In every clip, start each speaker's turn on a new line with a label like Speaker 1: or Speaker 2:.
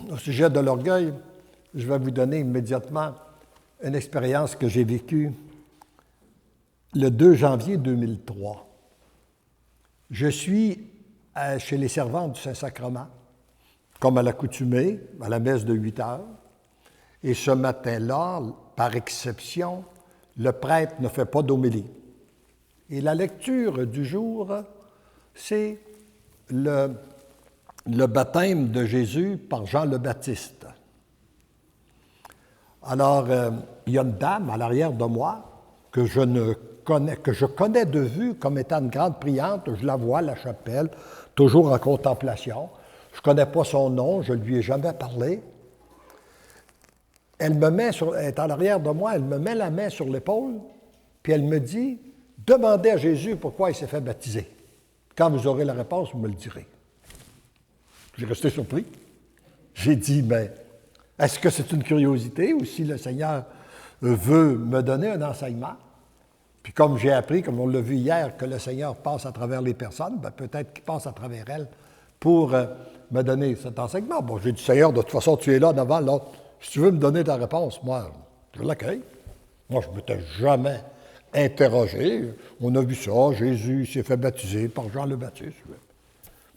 Speaker 1: Au sujet de l'orgueil, je vais vous donner immédiatement une expérience que j'ai vécue le 2 janvier 2003. Je suis chez les servantes du Saint-Sacrement, comme à l'accoutumée, à la messe de 8 heures. Et ce matin-là, par exception, le prêtre ne fait pas d'homélie. Et la lecture du jour, c'est le baptême de Jésus par Jean le Baptiste. Alors, il y a une dame à l'arrière de moi que je connais de vue comme étant une grande priante. Je la vois à la chapelle, toujours en contemplation. Je ne connais pas son nom, je ne lui ai jamais parlé. Elle est à l'arrière de moi, elle me met la main sur l'épaule, puis elle me dit, « Demandez à Jésus pourquoi il s'est fait baptiser. Quand vous aurez la réponse, vous me le direz. » J'ai resté surpris. J'ai dit, « Mais est-ce que c'est une curiosité ou si le Seigneur veut me donner un enseignement? » Puis comme j'ai appris, comme on l'a vu hier, que le Seigneur passe à travers les personnes, bien, peut-être qu'il passe à travers elles pour me donner cet enseignement. Bon, j'ai dit, « Seigneur, de toute façon, tu es là devant l'autre. Si tu veux me donner ta réponse, moi, je l'accueille. » Moi, je ne m'étais jamais interrogé. On a vu ça, Jésus s'est fait baptiser par Jean le Baptiste.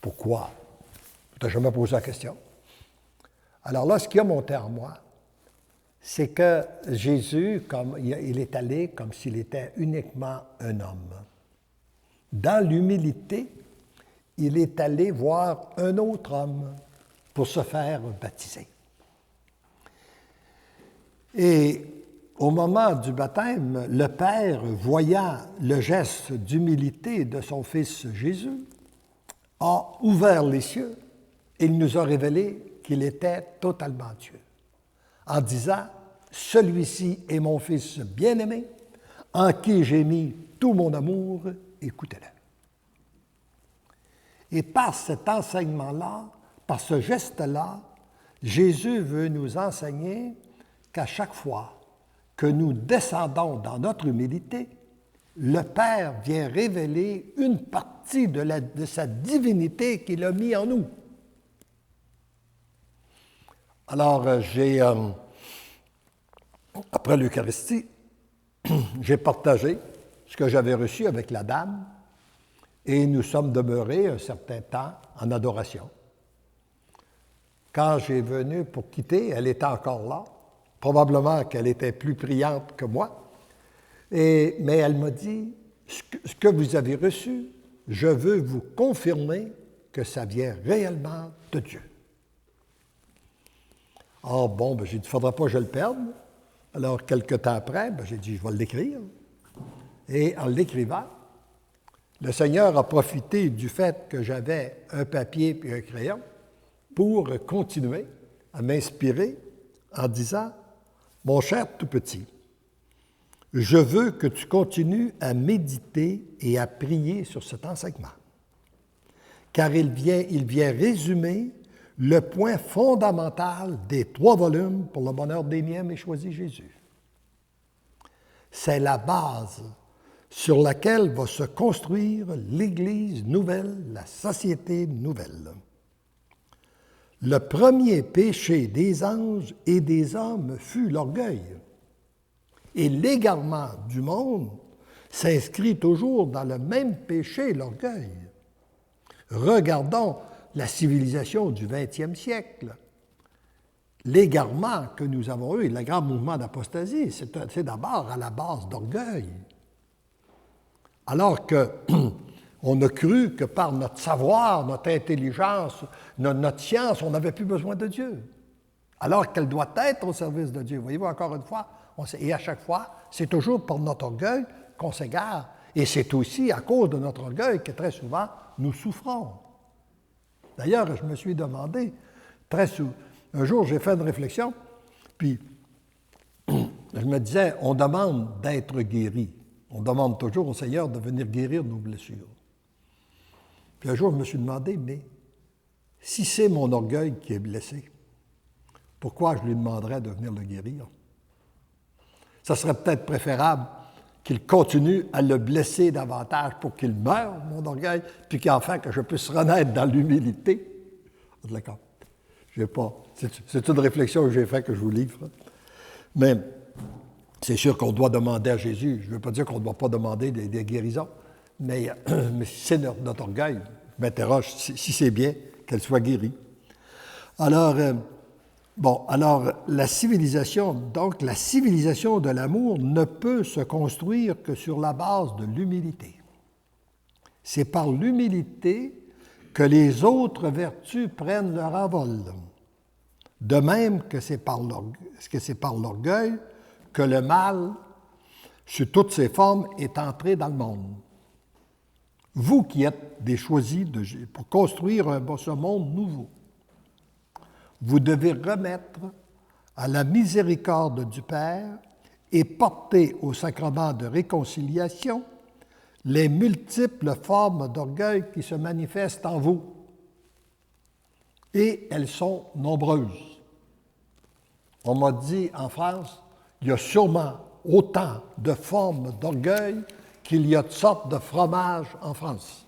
Speaker 1: Pourquoi? Je n'ai jamais posé la question. Alors là, ce qui a monté en moi, c'est que Jésus, comme il est allé comme s'il était uniquement un homme. Dans l'humilité, il est allé voir un autre homme pour se faire baptiser. Et au moment du baptême, le Père, voyant le geste d'humilité de son Fils Jésus, a ouvert les cieux et il nous a révélé qu'il était totalement Dieu, en disant, « Celui-ci est mon Fils bien-aimé, en qui j'ai mis tout mon amour, écoutez-le. » Et par cet enseignement-là, par ce geste-là, Jésus veut nous enseigner qu'à chaque fois que nous descendons dans notre humilité, le Père vient révéler une partie de sa divinité qu'il a mis en nous. Alors, après l'Eucharistie, j'ai partagé ce que j'avais reçu avec la dame et nous sommes demeurés un certain temps en adoration. Quand j'ai venu pour quitter, elle était encore là. Probablement qu'elle était plus priante que moi. Mais elle m'a dit, ce que vous avez reçu, je veux vous confirmer que ça vient réellement de Dieu. Ah bon, ben, j'ai dit, il ne faudra pas que je le perde. Alors, quelque temps après, ben, j'ai dit, je vais l'écrire. Et en l'écrivant, le Seigneur a profité du fait que j'avais un papier et un crayon pour continuer à m'inspirer en disant, mon cher tout petit, je veux que tu continues à méditer et à prier sur cet enseignement, car il vient résumer le point fondamental des 3 volumes pour le bonheur des miens et choisi Jésus. C'est la base sur laquelle va se construire l'Église nouvelle, la société nouvelle. Le premier péché des anges et des hommes fut l'orgueil. Et l'égarement du monde s'inscrit toujours dans le même péché, l'orgueil. Regardons la civilisation du 20e siècle. L'égarement que nous avons eu, le grand mouvement d'apostasie, c'est d'abord à la base d'orgueil. Alors qu'on a cru que par notre savoir, notre intelligence, notre science, on n'avait plus besoin de Dieu. Alors qu'elle doit être au service de Dieu. Voyez-vous, encore une fois, et à chaque fois, c'est toujours par notre orgueil qu'on s'égare. Et c'est aussi à cause de notre orgueil que très souvent, nous souffrons. D'ailleurs, je me suis demandé, un jour, j'ai fait une réflexion, puis je me disais, on demande d'être guéri. On demande toujours au Seigneur de venir guérir nos blessures. Puis un jour, je me suis demandé, mais si c'est mon orgueil qui est blessé, pourquoi je lui demanderais de venir le guérir? Ça serait peut-être préférable qu'il continue à le blesser davantage pour qu'il meure, mon orgueil, puis qu'enfin que je puisse renaître dans l'humilité. D'accord. j'ai pas. C'est une réflexion que j'ai faite que je vous livre. Mais c'est sûr qu'on doit demander à Jésus. Je ne veux pas dire qu'on ne doit pas demander des guérisons, mais si c'est notre orgueil, je m'interroge si c'est bien qu'elle soit guérie. Alors, alors la civilisation de l'amour ne peut se construire que sur la base de l'humilité. C'est par l'humilité que les autres vertus prennent leur envol. De même que c'est par l'orgueil que le mal, sous toutes ses formes, est entré dans le monde. Vous qui êtes des choisis pour construire ce monde nouveau, vous devez remettre à la miséricorde du Père et porter au sacrement de réconciliation les multiples formes d'orgueil qui se manifestent en vous. Et elles sont nombreuses. On m'a dit en France, il y a sûrement autant de formes d'orgueil qu'il y a de sortes de fromages en France.